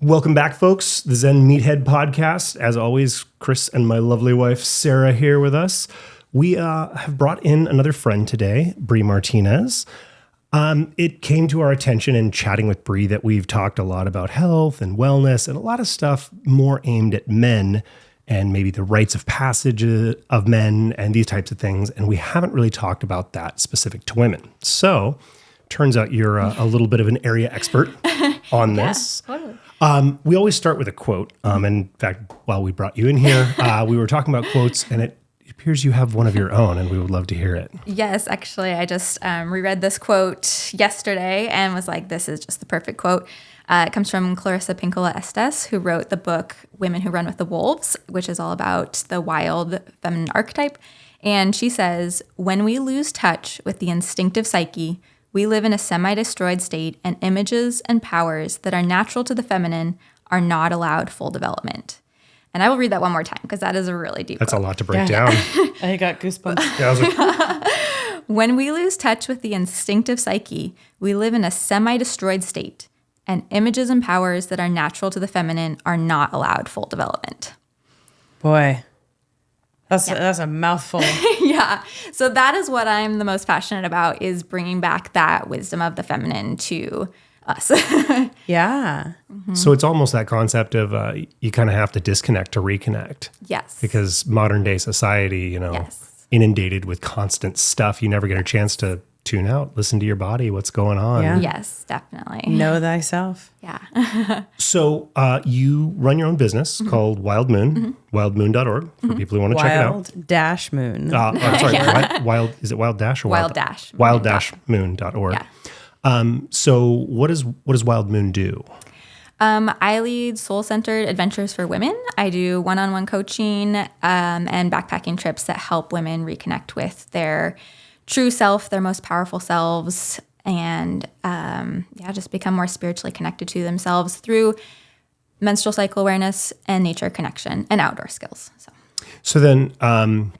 Welcome back, folks. The Zen Meathead Podcast. As always, Chris and my lovely wife, Sarah, here with us. We have brought in another friend today, Bri Martinez. It came to our attention in chatting with Bri that we've talked a lot about health and wellness and a lot of stuff more aimed at men and maybe the rites of passage of men and these types of things. And we haven't really talked about that specific to women. So turns out you're a little bit of an area expert on this. Totally. We always start with a quote. In fact, while we brought you in here, we were talking about quotes, and it appears you have one of your own, and we would love to hear it. Yes, actually, I just reread this quote yesterday and was like, this is just the perfect quote. It comes from Clarissa Pinkola Estes, who wrote the book Women Who Run with the Wolves, which is all about the wild feminine archetype. And she says, when we lose touch with the instinctive psyche, we live in a semi-destroyed state, and images and powers that are natural to the feminine are not allowed full development. And I will read that one more time because that is a really deep That's quote. a lot to break down. I got goosebumps. Yeah, I was like, When we lose touch with the instinctive psyche, we live in a semi-destroyed state, and images and powers that are natural to the feminine are not allowed full development. Boy, that's a mouthful. Yeah. So that is what I'm the most passionate about, is bringing back that wisdom of the feminine to us. Yeah. So it's almost that concept of you kind of have to disconnect to reconnect. Yes. Because modern day society, Yes. inundated with constant stuff, you never get a chance to tune out, listen to your body, what's going on. Yeah. Yes, definitely. Know thyself. Yeah. So you run your own business called Wild Moon, wildmoon.org for people who want to check it out. Wild-moon. Wild, is it Wild Dash or Wild Dash. Wild-moon.org. Yeah. So what does Wild Moon do? I lead soul-centered adventures for women. I do one-on-one coaching and backpacking trips that help women reconnect with their true self, their most powerful selves, and just become more spiritually connected to themselves through menstrual cycle awareness and nature connection and outdoor skills. So then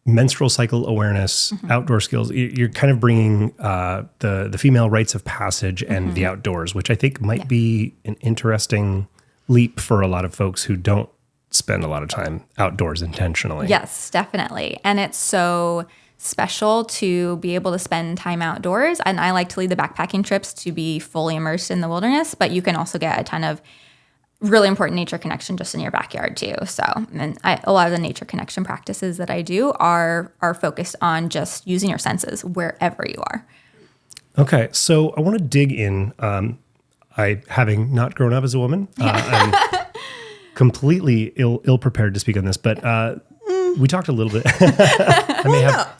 menstrual cycle awareness, outdoor skills, you're kind of bringing the female rites of passage and the outdoors, which I think might be an interesting leap for a lot of folks who don't spend a lot of time outdoors intentionally. Yes, definitely. And it's so special to be able to spend time outdoors. And I like to lead the backpacking trips to be fully immersed in the wilderness, but you can also get a ton of really important nature connection just in your backyard too. So, and a lot of the nature connection practices that I do are focused on just using your senses wherever you are. Okay, so I want to dig in. I, having not grown up as a woman, I'm completely ill prepared to speak on this, but we talked a little bit.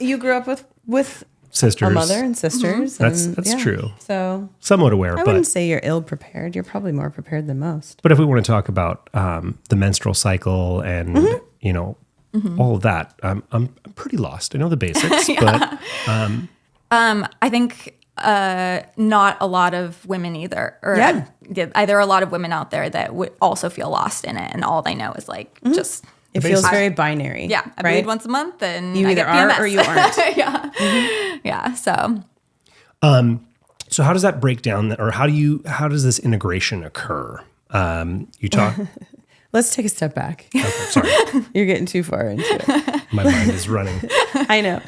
You grew up with sisters, a mother and sisters. That's true. So Somewhat aware, I wouldn't say you're ill prepared. You're probably more prepared than most. But if we want to talk about the menstrual cycle and all of that, I'm pretty lost. I know the basics, but I think not a lot of women either, or either a lot of women out there that would also feel lost in it, and all they know is like just. It feels very binary. Yeah, I bleed once a month, and you I either get PMS. are or you aren't. Yeah. So so how does that break down? Or how does this integration occur? You talk. Let's take a step back. Okay, sorry, You're getting too far into it. my mind is running. I know.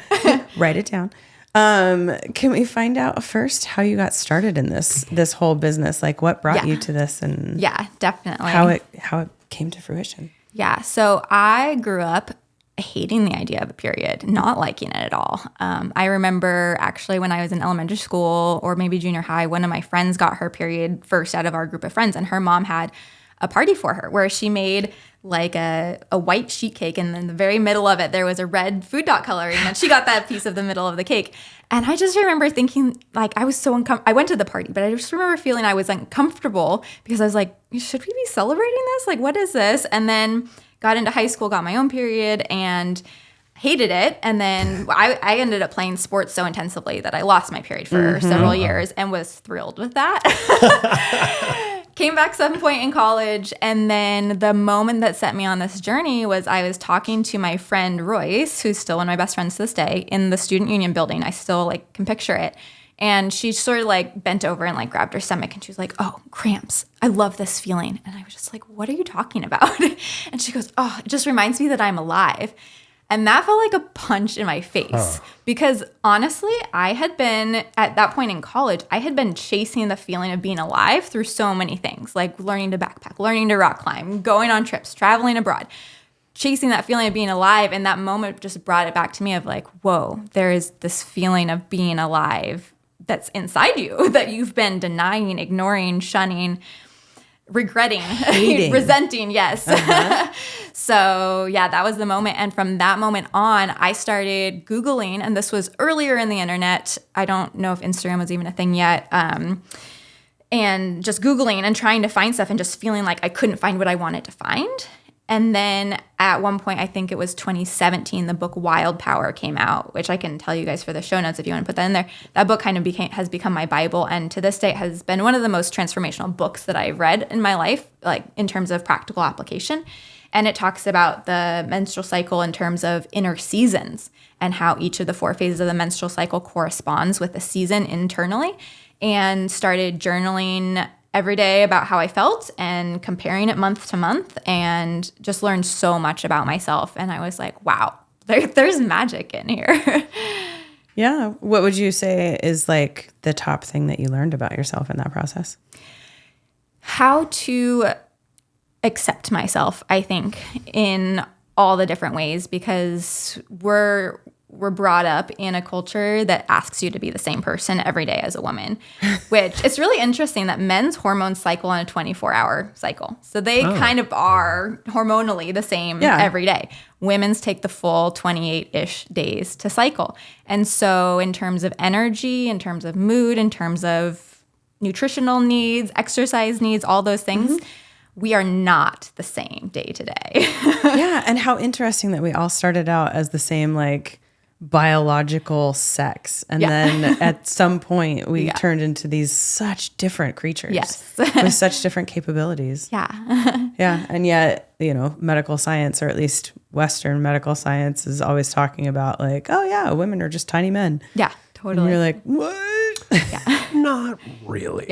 Write it down. Can we find out first how you got started in this whole business? Like what brought you to this, and yeah, definitely how it came to fruition? Yeah. So I grew up hating the idea of a period, not liking it at all. I remember actually when I was in elementary school or maybe junior high, one of my friends got her period first out of our group of friends, and her mom had a party for her where she made like a white sheet cake, and in the very middle of it there was a red food dot coloring, and she got that piece of the middle of the cake. And I just remember thinking, like, I was so uncomfortable. I went to the party, but I just remember feeling I was uncomfortable because I was like, should we be celebrating this? Like, what is this? And then got into high school, got my own period, and hated it. And then I ended up playing sports so intensively that I lost my period for several years and was thrilled with that. Came back some point in college, and then the moment that set me on this journey was I was talking to my friend Royce, who's still one of my best friends to this day, in the student union building. I still can picture it. And she sort of like bent over and like grabbed her stomach and she was like, oh, cramps. I love this feeling. And I was just like, what are you talking about? And she goes, oh, it just reminds me that I'm alive. And that felt like a punch in my face because honestly, I had been at that point in college, I had been chasing the feeling of being alive through so many things, like learning to backpack, learning to rock climb, going on trips, traveling abroad, chasing that feeling of being alive. And that moment just brought it back to me of like, whoa, there is this feeling of being alive that's inside you that you've been denying, ignoring, shunning, regretting, resenting. Yes. So yeah, that was the moment. And from that moment on, I started Googling, and this was earlier in the internet. I don't know if Instagram was even a thing yet. And just Googling and trying to find stuff and just feeling like I couldn't find what I wanted to find. And then at one point, I think it was 2017, the book Wild Power came out, which I can tell you guys for the show notes if you want to put that in there. That book kind of has become my Bible, and to this day has been one of the most transformational books that I've read in my life, like in terms of practical application. And it talks about the menstrual cycle in terms of inner seasons and how each of the 4 phases of the menstrual cycle corresponds with the season internally, and started journaling every day about how I felt and comparing it month to month, and just learned so much about myself. And I was like, wow, there's magic in here. Yeah. What would you say is like the top thing that you learned about yourself in that process? How to accept myself, I think, in all the different ways, because we're brought up in a culture that asks you to be the same person every day as a woman, which it's really interesting that men's hormones cycle on a 24-hour cycle. So they kind of are hormonally the same every day. Women's take the full 28-ish days to cycle. And so in terms of energy, in terms of mood, in terms of nutritional needs, exercise needs, all those things, we are not the same day to day. Yeah. And how interesting that we all started out as the same, like, biological sex, and then at some point we turned into these such different creatures with such different capabilities. And yet, you know, medical science, or at least Western medical science, is always talking about like, oh yeah, women are just tiny men. Yeah, totally. And you're like, what? Not really.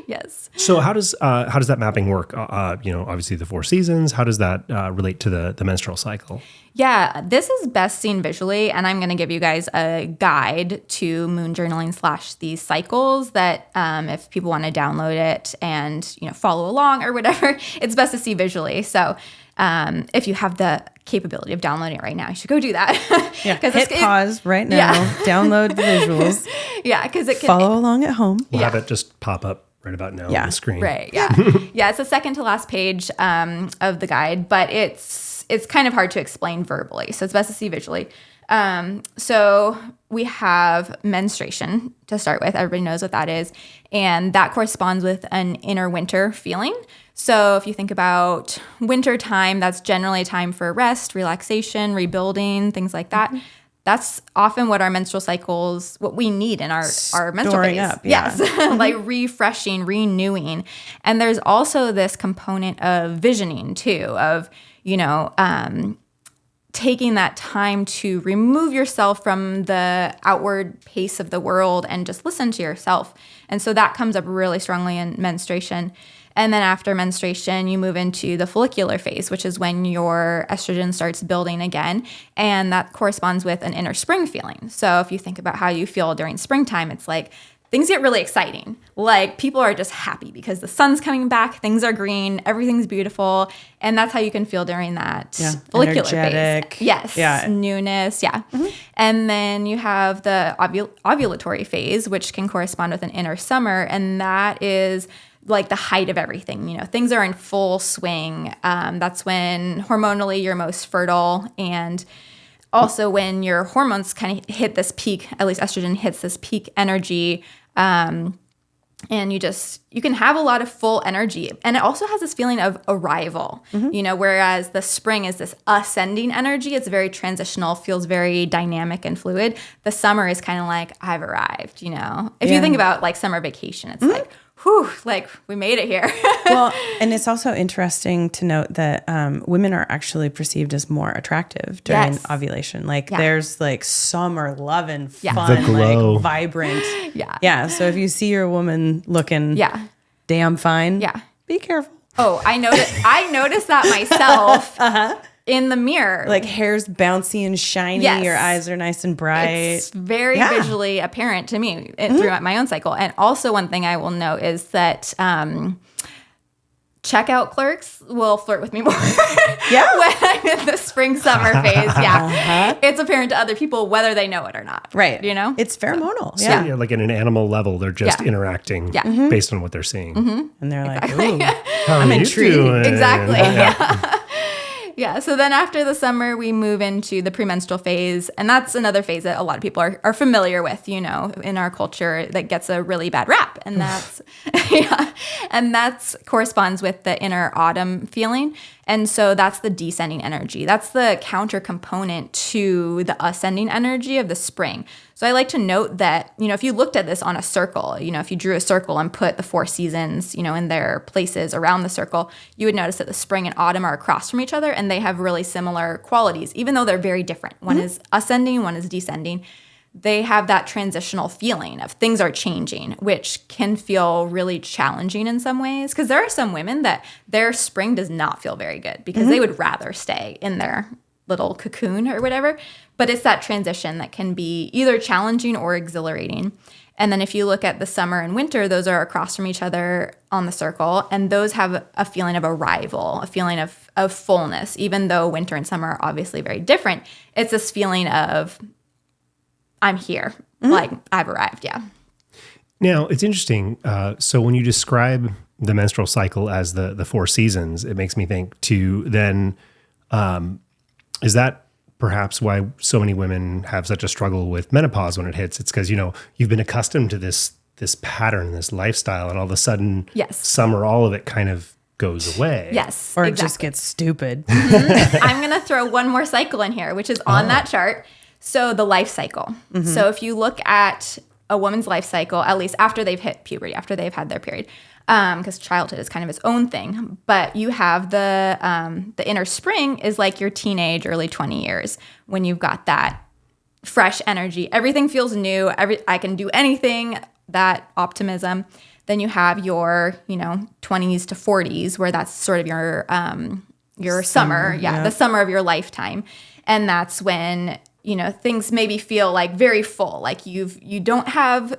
Yes. So how does that mapping work? You know, obviously the 4 seasons. How does that relate to the menstrual cycle? Yeah, this is best seen visually, and I'm going to give you guys a guide to moon journaling / these cycles that if people want to download it and, you know, follow along or whatever, it's best to see visually. So if you have the capability of downloading it right now, you should go do that. Hit pause right now, download the visuals. Because it can follow along at home. We'll have it just pop up right about now on the screen. Right. Yeah. It's the second to last page of the guide, but it's kind of hard to explain verbally, so it's best to see visually. So we have menstruation to start with. Everybody knows what that is. And that corresponds with an inner winter feeling. So if you think about winter time, that's generally a time for rest, relaxation, rebuilding, things like that. That's often what our menstrual cycles, what we need in our menstrual phase. Up, yes, like refreshing, renewing. And there's also this component of visioning too, of, you know, taking that time to remove yourself from the outward pace of the world and just listen to yourself. And so that comes up really strongly in menstruation. And then after menstruation, you move into the follicular phase, which is when your estrogen starts building again. And that corresponds with an inner spring feeling. So if you think about how you feel during springtime, it's like things get really exciting. Like people are just happy because the sun's coming back, things are green, everything's beautiful. And that's how you can feel during that follicular energetic phase. Yes, newness, And then you have the ovulatory phase, which can correspond with an inner summer. And that is like the height of everything. You know, things are in full swing. That's when hormonally you're most fertile, and also when your hormones kind of hit this peak, at least estrogen hits this peak energy. And you can have a lot of full energy. And it also has this feeling of arrival, you know, whereas the spring is this ascending energy. It's very transitional, feels very dynamic and fluid. The summer is kind of like, I've arrived, you know. If you think about like summer vacation, it's like, whew, like we made it here. Well, and it's also interesting to note that women are actually perceived as more attractive during ovulation. Like there's like summer loving, fun, like vibrant. Yeah. So if you see your woman looking damn fine, be careful. Oh, I noticed that myself in the mirror. Like hair's bouncy and shiny. Yes. Your eyes are nice and bright. It's very visually apparent to me throughout my own cycle. And also one thing I will note is that checkout clerks will flirt with me more when I'm in the spring-summer phase. It's apparent to other people whether they know it or not. Right. You know? It's pheromonal. So, like at an animal level, they're just interacting based on what they're seeing. And they're like, ooh, I'm intrigued. Exactly. Yeah. So then after the summer, we move into the premenstrual phase. And that's another phase that a lot of people are familiar with, you know, in our culture that gets a really bad rap. And that's, and that's corresponds with the inner autumn feeling. And so that's the descending energy. That's the counter component to the ascending energy of the spring. So I like to note that, you know, if you looked at this on a circle, you know, if you drew a circle and put the 4 seasons, you know, in their places around the circle, you would notice that the spring and autumn are across from each other and they have really similar qualities, even though they're very different. One is ascending, one is descending. They have that transitional feeling of things are changing, which can feel really challenging in some ways. Because there are some women that their spring does not feel very good because they would rather stay in their little cocoon or whatever. But it's that transition that can be either challenging or exhilarating. And then if you look at the summer and winter, those are across from each other on the circle. And those have a feeling of arrival, a feeling of fullness. Even though winter and summer are obviously very different, it's this feeling of I'm here. Like I've arrived. Yeah. Now it's interesting. So when you describe the menstrual cycle as the 4 seasons, it makes me think to then, is that perhaps why so many women have such a struggle with menopause when it hits? It's because, you know, you've been accustomed to this pattern, this lifestyle, and all of a sudden summer, all of it kind of goes away. Yes. Or it just gets stupid. I'm going to throw one more cycle in here, which is on that chart. So the life cycle. So if you look at a woman's life cycle, at least after they've hit puberty, after they've had their period, because childhood is kind of its own thing, but you have the inner spring is like your teenage, early 20 years when you've got that fresh energy. Everything feels new. I can do anything, that optimism. Then you have your, 20s to 40s where that's sort of your summer. The summer of your lifetime. And that's when things maybe feel like very full, like you don't have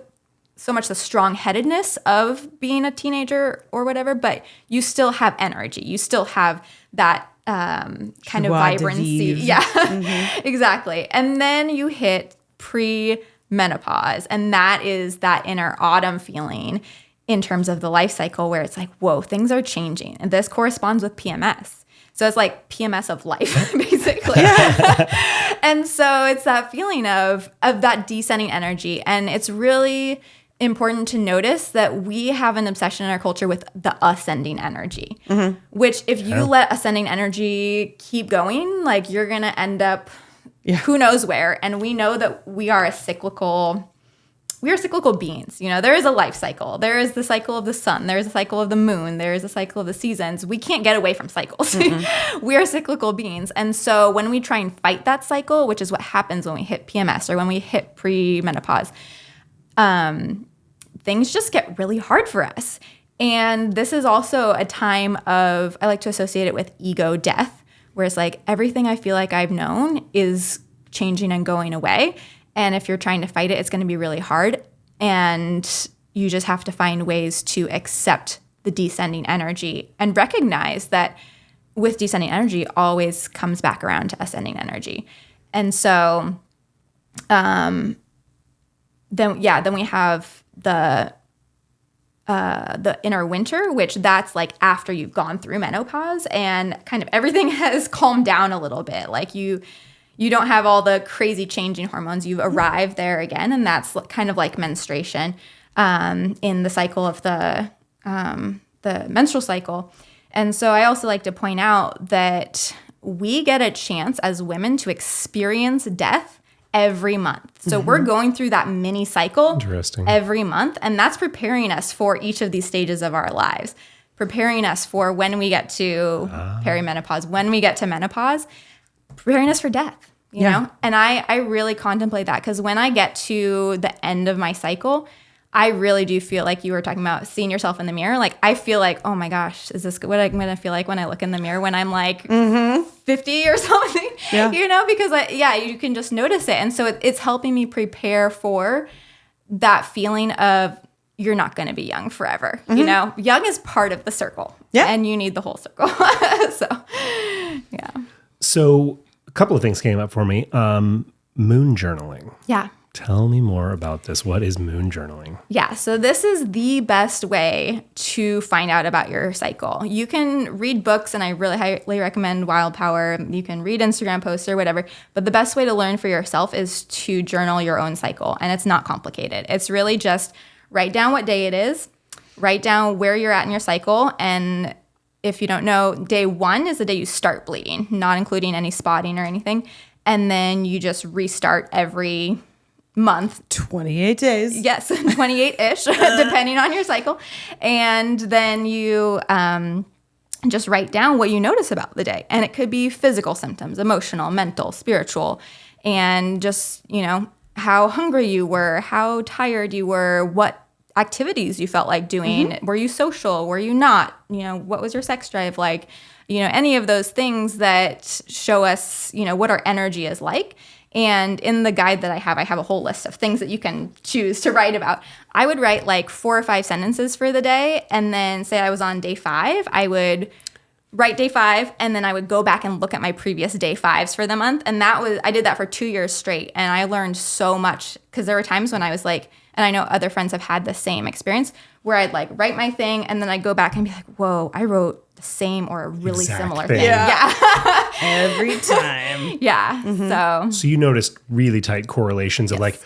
so much the strong-headedness of being a teenager or whatever, but you still have energy. You still have that kind of vibrancy. Yeah, exactly. And then you hit pre-menopause, and that is that inner autumn feeling in terms of the life cycle where it's like, whoa, things are changing. And this corresponds with PMS. So it's like PMS of life, basically. And so it's that feeling of that descending energy. And it's really important to notice that we have an obsession in our culture with the ascending energy, which if you let ascending energy keep going, like you're going to end up who knows where. And we know that we are cyclical beings. There is a life cycle. There is the cycle of the sun. There is a cycle of the moon. There is a cycle of the seasons. We can't get away from cycles. We are cyclical beings. And so when we try and fight that cycle, which is what happens when we hit PMS or when we hit pre-menopause, things just get really hard for us. And this is also a time of, I like to associate it with ego death, where it's like everything I feel like I've known is changing and going away. And if you're trying to fight it, it's going to be really hard. And you just have to find ways to accept the descending energy and recognize that with descending energy always comes back around to ascending energy. And so then we have the inner winter, which that's like after you've gone through menopause and kind of everything has calmed down a little bit. Like you don't have all the crazy changing hormones. You've arrived there again, and that's kind of like menstruation in the cycle of the menstrual cycle. And so I also like to point out that we get a chance as women to experience death every month. So we're going through that mini cycle every month. And that's preparing us for each of these stages of our lives, preparing us for when we get to perimenopause, when we get to menopause, preparing us for death, you know? And I really contemplate that, because when I get to the end of my cycle, I really do feel like you were talking about seeing yourself in the mirror. Like, I feel like, oh my gosh, is this what I'm going to feel like when I look in the mirror when I'm like 50 or something? Yeah. You know, because you can just notice it. And so it's helping me prepare for that feeling of you're not going to be young forever. You know, young is part of the circle. Yeah. And you need the whole circle. So, yeah. So a couple of things came up for me. Moon journaling. Yeah. Tell me more about this. What is moon journaling? Yeah, so this is the best way to find out about your cycle. You can read books, and I really highly recommend Wild Power. You can read Instagram posts or whatever, but the best way to learn for yourself is to journal your own cycle, and it's not complicated. It's really just write down what day it is, write down where you're at in your cycle, and if you don't know, day 1 is the day you start bleeding, not including any spotting or anything, and then you just restart every month. 28 days. Yes, 28-ish, depending on your cycle. And then you just write down what you notice about the day. And it could be physical symptoms, emotional, mental, spiritual, and just, you know, how hungry you were, how tired you were, what activities you felt like doing. Were you social? Were you not? You know, what was your sex drive like? You know, any of those things that show us, you know, what our energy is like. And in the guide that I have a whole list of things that you can choose to write about. I would write like 4 or 5 sentences for the day. And then say I was on day 5, I would write day 5, and then I would go back and look at my previous day 5s for the month. And I did that for 2 years straight. And I learned so much, because there were times when I was like, and I know other friends have had the same experience, where I'd like write my thing and then I'd go back and be like, whoa, I wrote the same or a really similar thing. Yeah. Every time. Yeah. So you noticed really tight correlations of like,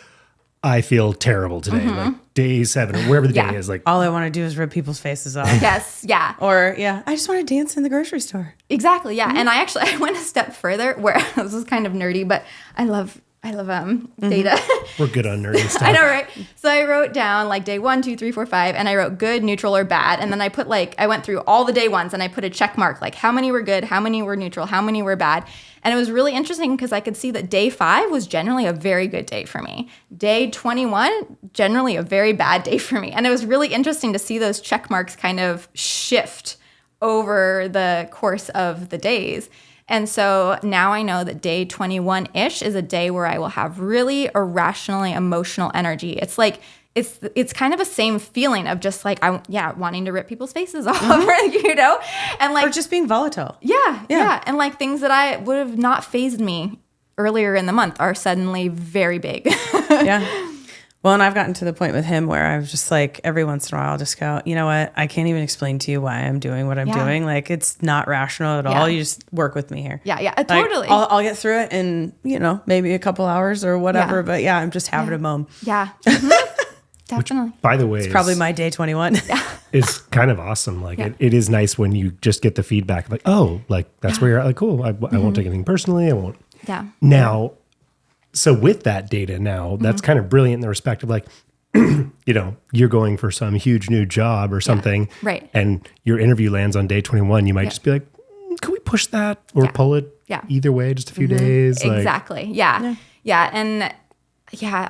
I feel terrible today, like day 7 or wherever the day is. Like, all I want to do is rip people's faces off. Yes. Yeah. Or I just want to dance in the grocery store. Exactly. Yeah. And I went a step further, where this is kind of nerdy, but I love data. We're good on nerdy stuff. I know, right? So I wrote down like day 1, 2, 3, 4, 5, and I wrote good, neutral, or bad. And then I put I went through all the day ones and I put a check mark, like how many were good, how many were neutral, how many were bad. And it was really interesting, because I could see that day 5 was generally a very good day for me. Day 21, generally a very bad day for me. And it was really interesting to see those check marks kind of shift over the course of the days. And so now I know that day 21-ish is a day where I will have really irrationally emotional energy. It's like, it's kind of a same feeling of just like, wanting to rip people's faces off, you know? And like, or just being volatile. Yeah. And like things that I would have not fazed me earlier in the month are suddenly very big. Yeah. Well, and I've gotten to the point with him where I was just like, every once in a while, I'll just go, you know what? I can't even explain to you why I'm doing what I'm doing. Like, it's not rational at all. You just work with me here. Yeah, totally. I'll get through it in, you know, maybe a couple hours or whatever. Yeah. But I'm just having a moment. Yeah. Definitely. Which, by the way, it's probably my day 21. It's kind of awesome. Like it is nice when you just get the feedback of like, oh, like that's where you're at. Like, cool. I won't take anything personally. I won't. Yeah. Now, so with that data now, that's kind of brilliant in the respect of like, you know, you're going for some huge new job or something. Right. And your interview lands on day 21. You might just be like, can we push that or pull it either way, just a few days? Exactly. Like, yeah. And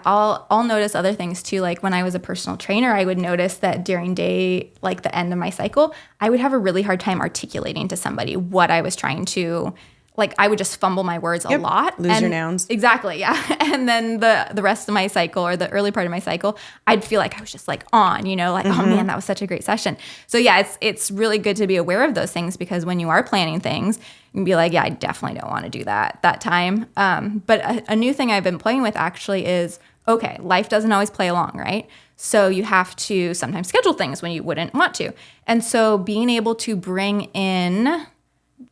I'll notice other things too. Like when I was a personal trainer, I would notice that during day, like the end of my cycle, I would have a really hard time articulating to somebody what I was trying to, like I would just fumble my words a lot. Lose your nouns. Exactly. Yeah. And then the rest of my cycle, or the early part of my cycle, I'd feel like I was just like on, you know, like, oh man, that was such a great session. So yeah, it's really good to be aware of those things, because when you are planning things, you can be like, yeah, I definitely don't want to do that time. But a new thing I've been playing with actually is, okay, life doesn't always play along, right? So you have to sometimes schedule things when you wouldn't want to. And so being able to bring in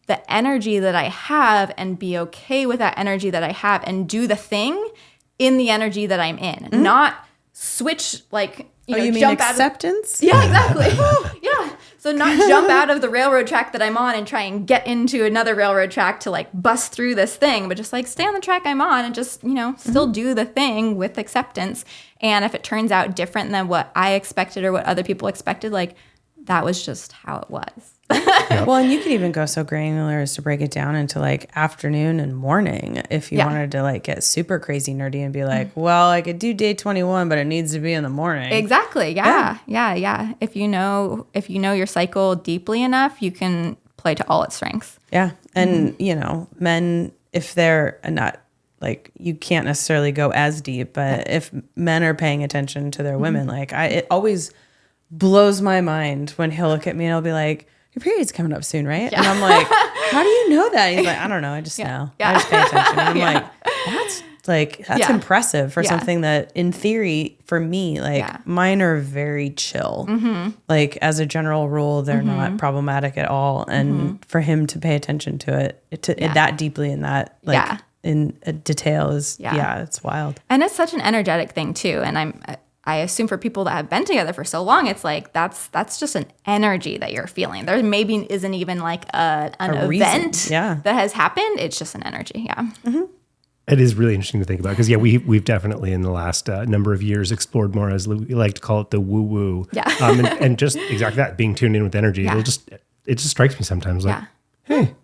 the energy that I have and be okay with that energy that I have and do the thing in the energy that I'm in, not switch, like, you know, you mean jump acceptance? Yeah, exactly. Yeah. So So not jump out of the railroad track that I'm on and try and get into another railroad track to like bust through this thing, but just like stay on the track I'm on and just, still do the thing with acceptance. And if it turns out different than what I expected or what other people expected, like that was just how it was. Well, and you could even go so granular as to break it down into like afternoon and morning if you wanted to like get super crazy nerdy and be like, well, I could do day 21, but it needs to be in the morning. Exactly. Yeah. If you know your cycle deeply enough, you can play to all its strengths. Yeah. And, men, if they're not like, you can't necessarily go as deep, but if men are paying attention to their women, like it always blows my mind when he'll look at me and he'll be like, your period's coming up soon, right? Yeah. And I'm like, how do you know that? And he's like, I don't know. I just know. I just pay attention. And I'm like, that's impressive for something that in theory for me, like mine are very chill. Like as a general rule, they're not problematic at all. And for him to pay attention to it that deeply in that, like in a detail is, it's wild. And it's such an energetic thing too. And I assume for people that have been together for so long, it's like that's just an energy that you're feeling. There maybe isn't even like an event that has happened. It's just an energy. Yeah. It is really interesting to think about because we've definitely in the last number of years explored more, as we like to call it, the woo woo. Yeah. And just exactly that, being tuned in with energy. Yeah. It just strikes me sometimes like, hey,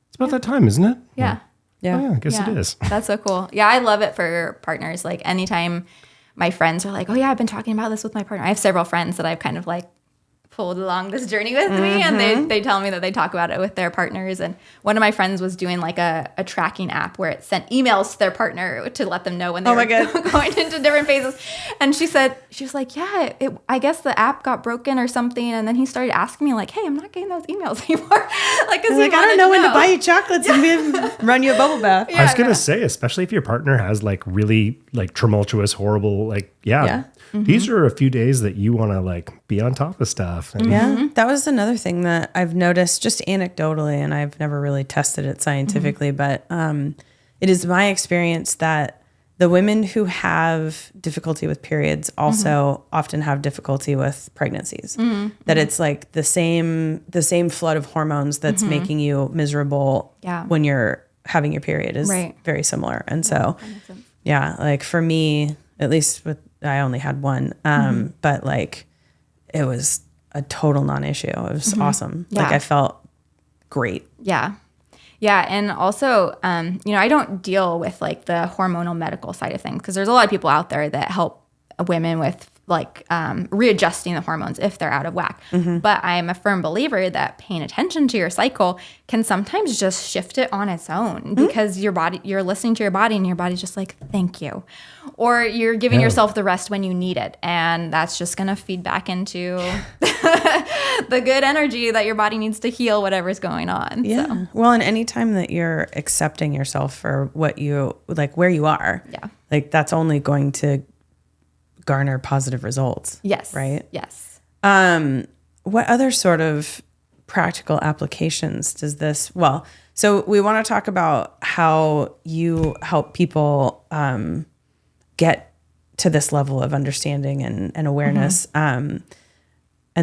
it's about that time, isn't it? Yeah. Yeah. Oh, yeah, I guess it is. That's so cool. Yeah, I love it for partners. Like anytime my friends are like, oh yeah, I've been talking about this with my partner. I have several friends that I've kind of like pulled along this journey with me, and they tell me that they talk about it with their partners. And one of my friends was doing like a tracking app where it sent emails to their partner to let them know when they were going into different phases. And she was like, yeah, I guess the app got broken or something. And then he started asking me like, hey, I'm not getting those emails anymore. like, I don't know when to buy you chocolates and run you a bubble bath. I was going to say, especially if your partner has like really like tumultuous, horrible, like, these are a few days that you want to like be on top of stuff. And that was another thing that I've noticed just anecdotally, and I've never really tested it scientifically, but it is my experience that the women who have difficulty with periods also often have difficulty with pregnancies. That it's like the same flood of hormones that's making you miserable when you're having your period is very similar. And so, like for me, at least I only had one, but like it was a total non-issue. It was awesome. Yeah. Like I felt great. Yeah. Yeah. And also, I don't deal with like the hormonal medical side of things because there's a lot of people out there that help women with like readjusting the hormones if they're out of whack. But I'm a firm believer that paying attention to your cycle can sometimes just shift it on its own because you're listening to your body and your body's just like, thank you. Or you're giving yourself the rest when you need it. And that's just going to feed back into the good energy that your body needs to heal whatever's going on. Yeah. So. Well, and anytime that you're accepting yourself for what you like, where you are, like that's only going to garner positive results. Yes. Right? Yes. What other sort of practical applications does this, so we want to talk about how you help people get to this level of understanding and awareness. And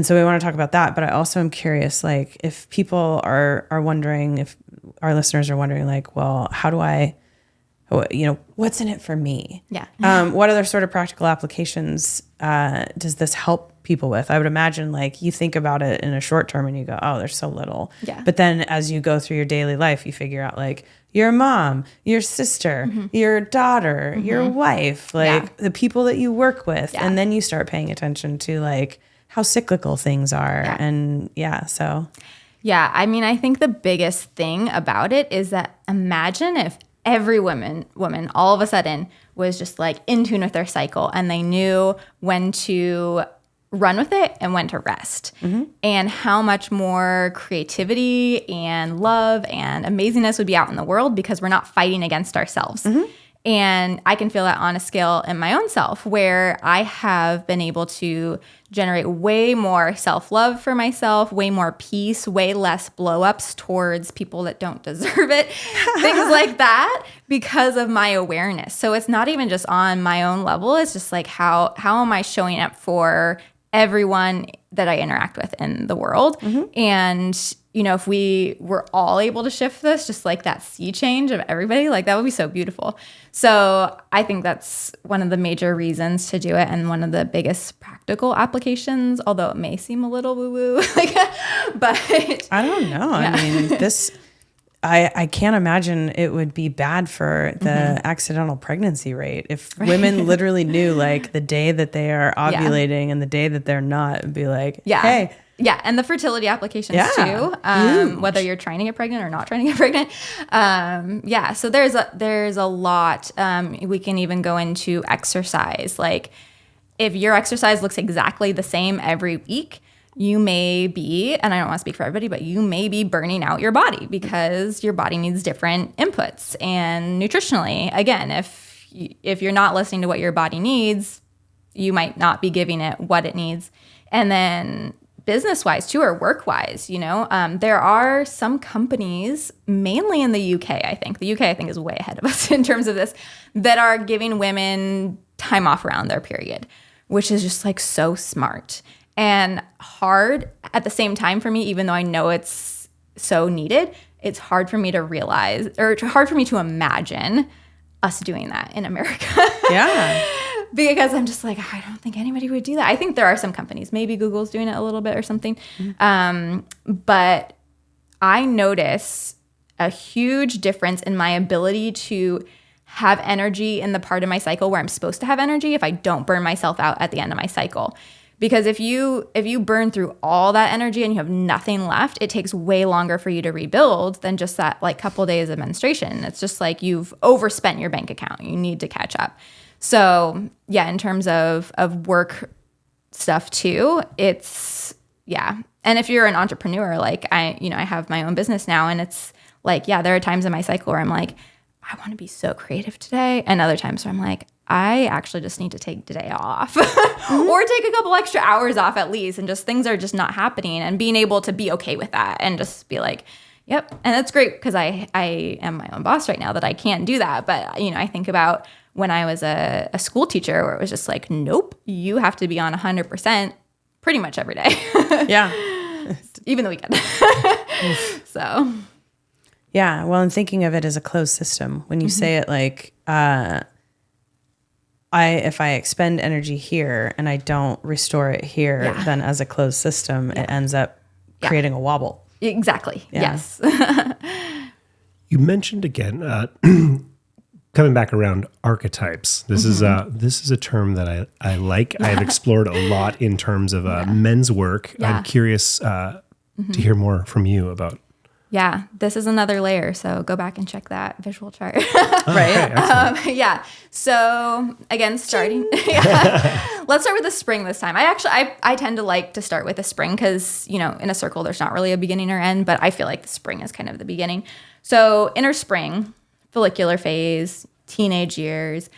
so we want to talk about that, but I also am curious, like if people are wondering, if our listeners are wondering like, well, how do I, what's in it for me? Yeah. What other sort of practical applications does this help people with? I would imagine like you think about it in a short term and you go, oh, there's so little. Yeah. But then as you go through your daily life, you figure out like your mom, your sister, your daughter, your wife, like the people that you work with. And then you start paying attention to like how cyclical things are. Yeah. And so. Yeah. I mean, I think the biggest thing about it is that imagine if every woman all of a sudden was just like in tune with their cycle and they knew when to run with it and when to rest, and how much more creativity and love and amazingness would be out in the world because we're not fighting against ourselves. And I can feel that on a scale in my own self where I have been able to generate way more self-love for myself, way more peace, way less blow-ups towards people that don't deserve it, things like that because of my awareness. So it's not even just on my own level. It's just like how am I showing up for everyone that I interact with in the world. And, you know, if we were all able to shift this, just like that sea change of everybody, like that would be so beautiful. So I think that's one of the major reasons to do it, and one of the biggest practical applications, although it may seem a little woo-woo, like, but I don't know. Yeah. I mean, I can't imagine it would be bad for the accidental pregnancy rate. If women literally knew like the day that they are ovulating and the day that they're not, it'd be like, hey. Yeah, and the fertility applications too, whether you're trying to get pregnant or not trying to get pregnant. So there's a lot. We can even go into exercise. Like if your exercise looks exactly the same every week, you may be, and I don't want to speak for everybody, but you may be burning out your body because your body needs different inputs. And nutritionally, again, if you're not listening to what your body needs, you might not be giving it what it needs. And then business-wise too, or work-wise, you know, there are some companies, mainly in the UK, I think. The UK, I think, is way ahead of us in terms of this, that are giving women time off around their period, which is just like so smart. And hard at the same time for me, even though I know it's so needed, it's hard for me to realize, or hard for me to imagine us doing that in America. Yeah. Because I'm just like, I don't think anybody would do that. I think there are some companies, maybe Google's doing it a little bit or something. But I notice a huge difference in my ability to have energy in the part of my cycle where I'm supposed to have energy if I don't burn myself out at the end of my cycle. Because if you burn through all that energy and you have nothing left, it takes way longer for you to rebuild than just that like couple days of menstruation. It's just like you've overspent your bank account. You need to catch up. So yeah, in terms of work stuff too, it's, yeah. And if you're an entrepreneur, like I have my own business now, and it's like, yeah, there are times in my cycle where I'm like, I want to be so creative today. And other times where I'm like, I actually just need to take today off or take a couple extra hours off at least. And just things are just not happening, and being able to be okay with that and just be like, yep. And that's great because I am my own boss right now that I can't do that. But, you know, I think about when I was a school teacher where it was just like, nope, you have to be on 100% pretty much every day. Yeah. Even the weekend. So. Yeah. Well, and thinking of it as a closed system, when you say it like, if I expend energy here and I don't restore it here, then as a closed system, it ends up creating a wobble. Exactly. Yeah. Yes. You mentioned again, coming back around archetypes. This is a term that I like. I've explored a lot in terms of men's work. I'm curious to hear more from you about. Yeah, this is another layer. So go back and check that visual chart. Right. Okay, so again, starting. Let's start with the spring this time. I tend to like to start with the spring because, you know, in a circle, there's not really a beginning or end, but I feel like the spring is kind of the beginning. So inner spring, follicular phase, teenage years,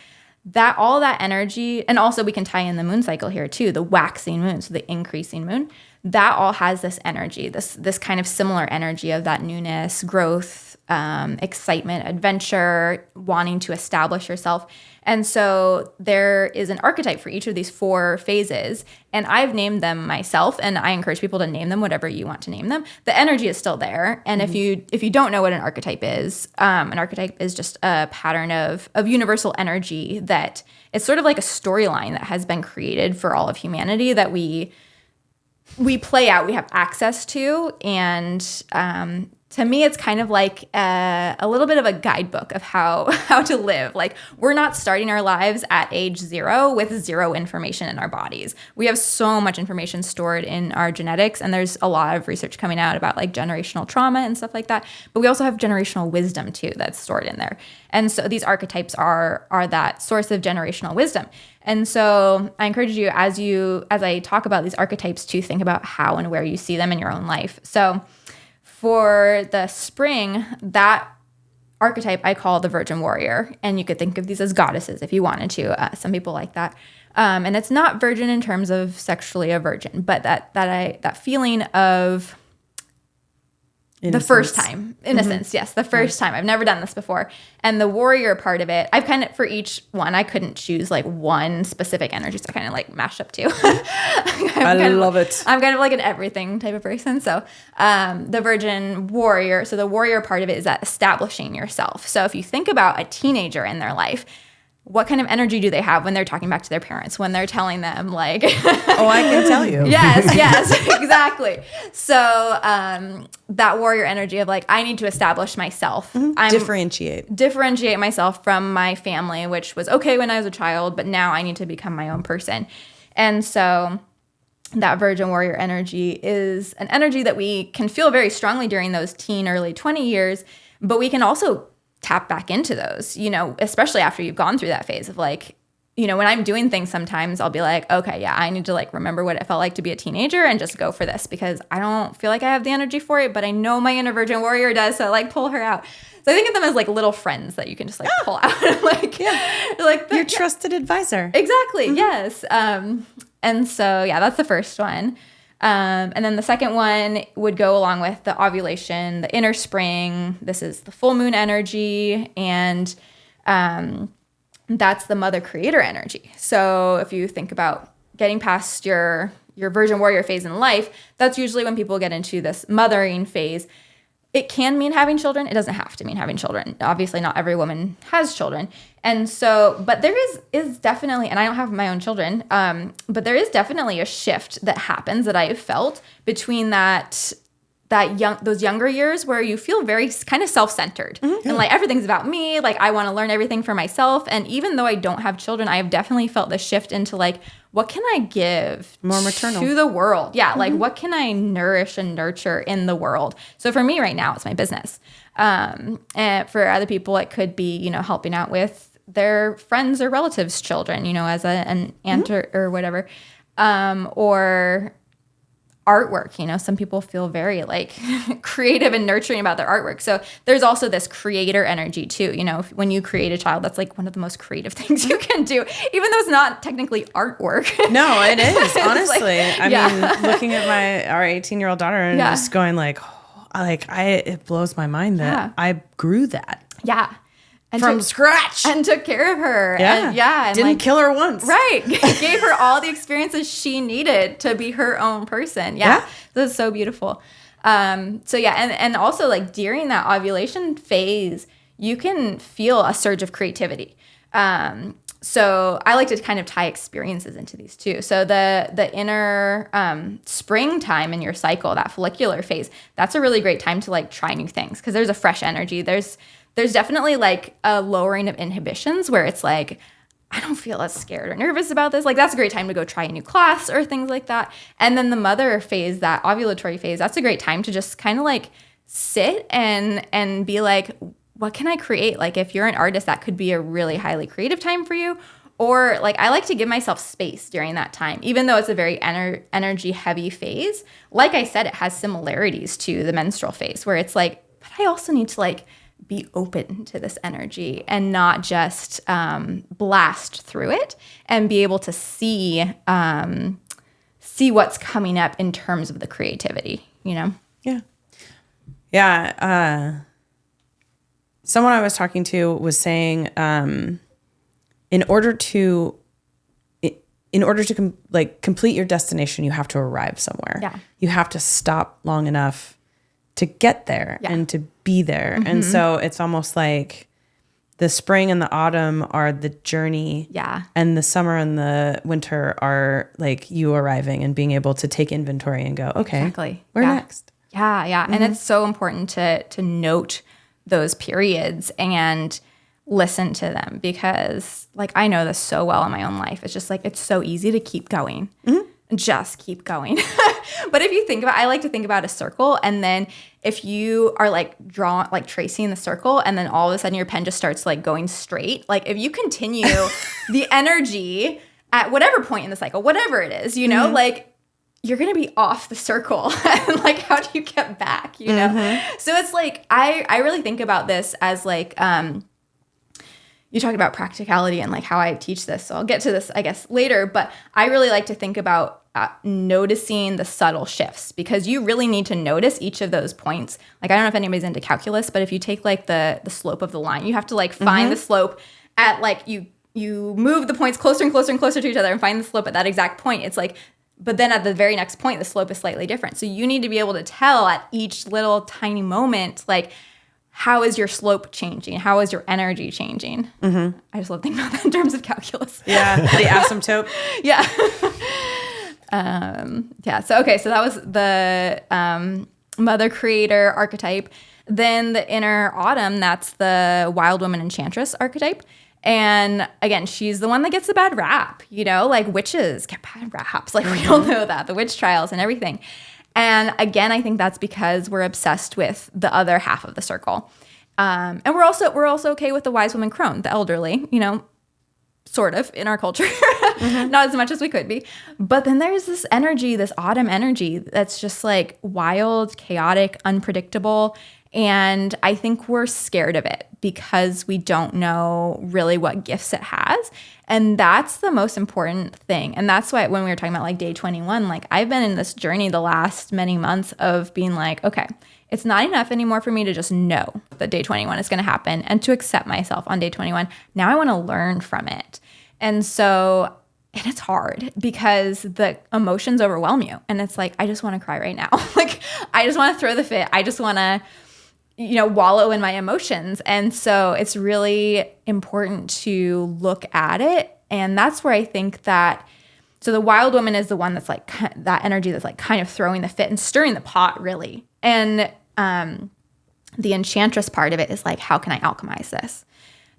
all that energy, and also we can tie in the moon cycle here too, the waxing moon, so the increasing moon. That all has this energy, this kind of similar energy of that newness, growth, excitement, adventure, wanting to establish yourself. And so there is an archetype for each of these 4 phases, and I've named them myself, and I encourage people to name them whatever you want to name them. The energy is still there, and if you don't know what an archetype is just a pattern of universal energy that it's sort of like a storyline that has been created for all of humanity that we play out, we have access to. And to me, it's kind of like a little bit of a guidebook of how to live. Like, we're not starting our lives at age 0 with 0 information in our bodies. We have so much information stored in our genetics, and there's a lot of research coming out about like generational trauma and stuff like that. But we also have generational wisdom too that's stored in there. And so these archetypes are that source of generational wisdom. And so I encourage you, as I talk about these archetypes, to think about how and where you see them in your own life. So for the spring, that archetype I call the Virgin Warrior. And you could think of these as goddesses if you wanted to. Some people like that. And it's not virgin in terms of sexually a virgin, but that feeling of The first time, in a sense, yes. The first time. I've never done this before. And the warrior part of it, I've kind of, for each one, I couldn't choose like one specific energy. So I kind of like mashed up two. I love it. I'm kind of like an everything type of person. So the virgin warrior, so the warrior part of it is that establishing yourself. So if you think about a teenager in their life, what kind of energy do they have when they're talking back to their parents, when they're telling them like, oh, I can tell you. Yes, exactly. So that warrior energy of like, I need to establish myself. Differentiate myself from my family, which was okay when I was a child, but now I need to become my own person. And so that virgin warrior energy is an energy that we can feel very strongly during those teen, early 20 years, but we can also tap back into those, especially after you've gone through that phase of like, when I'm doing things, sometimes I'll be like, okay, yeah, I need to like remember what it felt like to be a teenager and just go for this because I don't feel like I have the energy for it, but I know my inner virgin warrior does. So I like pull her out. So I think of them as like little friends that you can just like pull out. Like, like your trusted advisor. Exactly. Yes. And so, yeah, that's the first one. And then the second one would go along with the ovulation, the inner spring. This is the full moon energy, and that's the mother creator energy. So if you think about getting past your virgin warrior phase in life, that's usually when people get into this mothering phase. It can mean having children. It doesn't have to mean having children. Obviously, not every woman has children. And so, but there is definitely, and I don't have my own children, but there is definitely a shift that happens that I have felt between those younger years where you feel very kind of self-centered and like everything's about me. Like I want to learn everything for myself. And even though I don't have children, I have definitely felt the shift into like, what can I give more maternal to the world? Yeah. Like what can I nourish and nurture in the world? So for me right now, it's my business. And for other people, it could be, helping out with their friends or relatives' children, as an aunt or whatever, or artwork. Some people feel very like creative and nurturing about their artwork. So there's also this creator energy too. When you create a child, that's like one of the most creative things you can do, even though it's not technically artwork. No, it is, honestly. I mean, looking at our 18-year-old daughter and just going like, it blows my mind that I grew that. Yeah. And from scratch. And took care of her. Yeah. And didn't kill her once. Right. Gave her all the experiences she needed to be her own person. Yeah. That's so beautiful. And also like during that ovulation phase, you can feel a surge of creativity. So I like to kind of tie experiences into these too. So the inner springtime in your cycle, that follicular phase, that's a really great time to like try new things because there's a fresh energy. There's definitely like a lowering of inhibitions where it's like, I don't feel as scared or nervous about this. Like that's a great time to go try a new class or things like that. And then the mother phase, that ovulatory phase, that's a great time to just kind of like sit and be like, what can I create? Like if you're an artist, that could be a really highly creative time for you. Or like I like to give myself space during that time, even though it's a very energy heavy phase. Like I said, it has similarities to the menstrual phase where it's like, but I also need to like be open to this energy and not just blast through it and be able to see what's coming up in terms of the creativity, Yeah. Yeah. Someone I was talking to was saying, in order to complete your destination, you have to arrive somewhere. Yeah. You have to stop long enough to get there and to be there. Mm-hmm. And so it's almost like the spring and the autumn are the journey. Yeah. And the summer and the winter are like you arriving and being able to take inventory and go, okay, exactly. Where next? Yeah. Yeah. Mm-hmm. And it's so important to note those periods and listen to them because like I know this so well in my own life. It's just like it's so easy to keep going. Mm-hmm. Just keep going. But if you think about, I like to think about a circle, and then if you are like tracing the circle, and then all of a sudden your pen just starts like going straight. Like if you continue the energy at whatever point in the cycle, whatever it is, mm-hmm. like you're gonna be off the circle. And like how do you get back? Mm-hmm. So it's like I really think about this as like you talked about practicality and like how I teach this. So I'll get to this, I guess, later. But I really like to think about noticing the subtle shifts, because you really need to notice each of those points. Like, I don't know if anybody's into calculus, but if you take like the slope of the line, you have to like find the slope at like you move the points closer and closer and closer to each other and find the slope at that exact point. It's like, but then at the very next point, the slope is slightly different. So you need to be able to tell at each little tiny moment, like, how is your slope changing? How is your energy changing? I just love thinking about that in terms of calculus. Yeah, the asymptote. Yeah. So that was the mother creator archetype. Then the inner autumn, that's the wild woman enchantress archetype. And again, she's the one that gets the bad rap, like witches get bad raps. Like, we all know that, the witch trials and everything. And again, I think that's because we're obsessed with the other half of the circle. And we're also okay with the wise woman crone, the elderly, sort of in our culture, not as much as we could be. But then there's this energy, this autumn energy that's just like wild, chaotic, unpredictable. And I think we're scared of it because we don't know really what gifts it has. And that's the most important thing. And that's why when we were talking about like day 21, like I've been in this journey the last many months of being like, okay, it's not enough anymore for me to just know that day 21 is going to happen and to accept myself on day 21. Now I want to learn from it. And it's hard because the emotions overwhelm you. And it's like, I just want to cry right now. Like, I just want to throw the fit. I just want to wallow in my emotions. And so it's really important to look at it. And that's where I think that, so the wild woman is the one that's like that energy that's like kind of throwing the fit and stirring the pot, really. And the enchantress part of it is like, how can I alchemize this?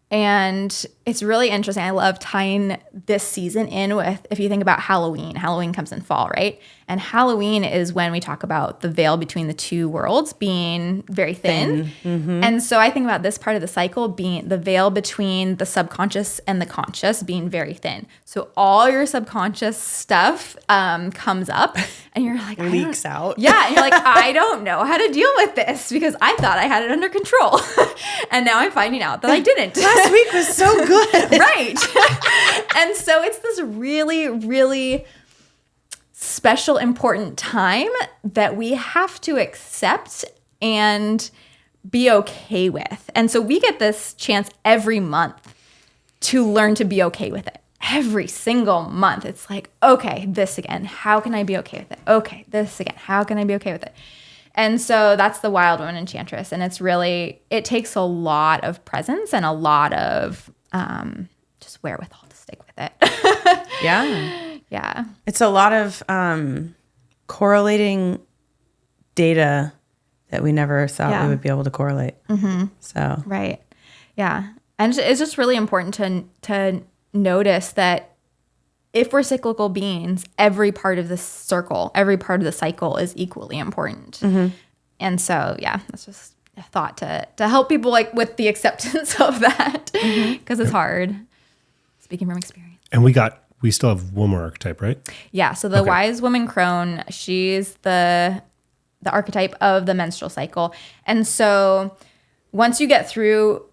And it's really interesting. I love tying this season in with, if you think about Halloween comes in fall, right? And Halloween is when we talk about the veil between the two worlds being very thin. And so I think about this part of the cycle being the veil between the subconscious and the conscious being very thin. So all your subconscious stuff comes up and you're like, leaks out. Yeah. And you're like, I don't know how to deal with this because I thought I had it under control. And now I'm finding out that I didn't. Last week was so good. Right. And so it's this really, really special, important time that we have to accept and be okay with. And so we get this chance every month to learn to be okay with it. Every single month. It's like, okay, this again. How can I be okay with it? Okay, this again. How can I be okay with it? And so that's the wild woman enchantress. And it's really, it takes a lot of presence and a lot of just wherewithal to stick with it. Yeah. It's a lot of correlating data that we never thought we would be able to correlate. So right. Yeah. And it's just really important to notice that if we're cyclical beings, every part of the circle, every part of the cycle is equally important. And so, yeah, that's just a thought to help people like with the acceptance of that because it's hard. Speaking from experience. And we still have one more archetype, right? Yeah. So the wise woman crone, she's the archetype of the menstrual cycle. And so once you get through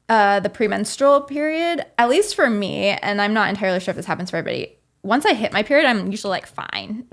the premenstrual period, at least for me, and I'm not entirely sure if this happens for everybody, once I hit my period, I'm usually like fine,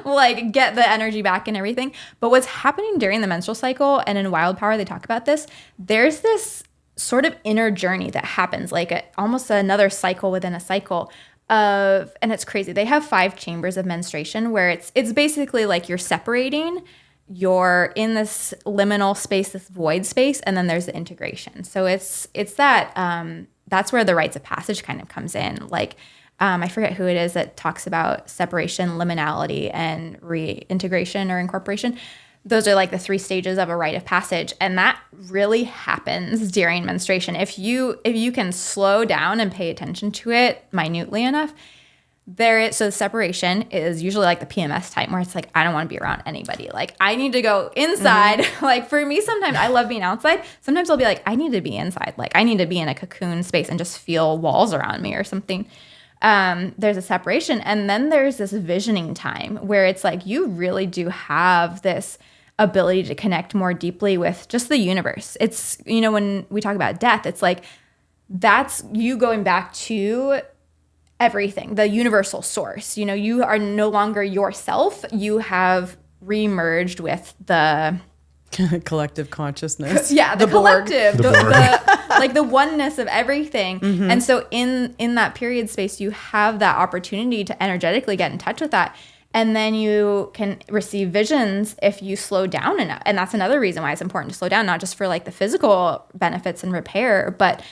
like get the energy back and everything. But what's happening during the menstrual cycle, and in Wild Power, they talk about this, there's this sort of inner journey that happens, like almost another cycle within a cycle of, and it's crazy. They have 5 chambers of menstruation where it's basically like you're separating, you're in this liminal space, this void space, and then there's the integration. So it's that, that's where the rites of passage kind of comes in. Like, I forget who it is that talks about separation, liminality, and reintegration or incorporation. Those are like the 3 stages of a rite of passage. And that really happens during menstruation. If you can slow down and pay attention to it minutely enough, so the separation is usually like the PMS time where it's like, I don't want to be around anybody. Like, I need to go inside. Like, for me, sometimes I love being outside. Sometimes I'll be like, I need to be inside. Like, I need to be in a cocoon space and just feel walls around me or something. There's a separation. And then there's this visioning time where it's like, you really do have this ability to connect more deeply with just the universe. It's, when we talk about death, it's like that's you going back to everything, the universal source. You know, you are no longer yourself. You have remerged with the collective consciousness. Yeah, the collective, the like the oneness of everything. And so in that period space, you have that opportunity to energetically get in touch with that. And then you can receive visions if you slow down enough. And that's another reason why it's important to slow down, not just for like the physical benefits and repair, but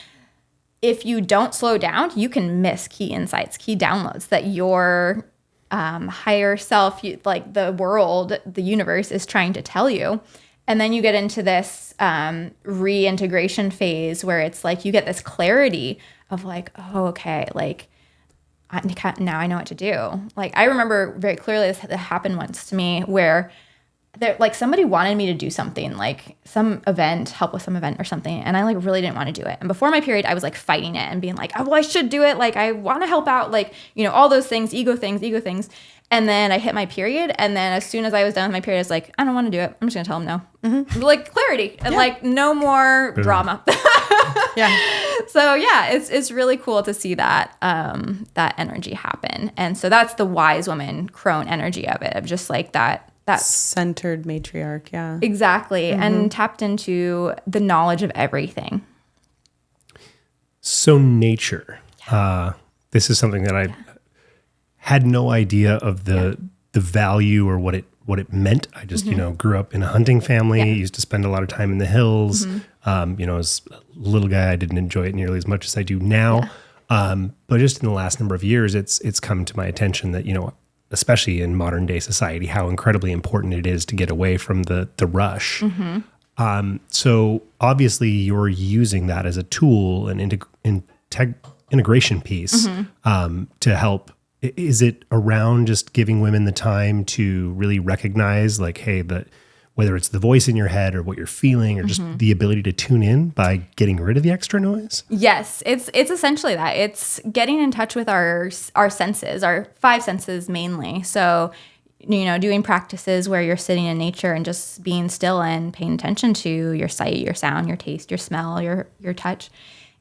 if you don't slow down, you can miss key insights, key downloads that your higher self, like the world, the universe is trying to tell you. And then you get into this reintegration phase where it's like you get this clarity of like, oh, okay, like now I know what to do. Like I remember very clearly this happened once to me where like somebody wanted me to do something, like some event, help with some event or something. And I like really didn't want to do it. And before my period, I was like fighting it and being like, oh, well, I should do it. Like I want to help out, like, you know, all those things, ego things. And then I hit my period. And then as soon as I was done with my period, I was like, I don't want to do it. I'm just going to tell them no. Like clarity and like no more drama. Yeah. So yeah, it's really cool to see that that energy happen. And so that's the wise woman crone energy of it, of just like that centered matriarch. Yeah, exactly. And tapped into the knowledge of everything. So nature, this is something that I had no idea of the value or what it meant. I just, you know, grew up in a hunting family, used to spend a lot of time in the hills. You know, as a little guy, I didn't enjoy it nearly as much as I do now. But just in the last number of years, it's come to my attention that, you know, especially in modern day society, how incredibly important it is to get away from the rush. So obviously you're using that as a tool, an integration piece to help. Is it around just giving women the time to really recognize like, hey, whether it's the voice in your head or what you're feeling or just the ability to tune in by getting rid of the extra noise? Yes, it's essentially that. It's getting in touch with our senses, our 5 senses mainly. So, you know, doing practices where you're sitting in nature and just being still and paying attention to your sight, your sound, your taste, your smell, your touch.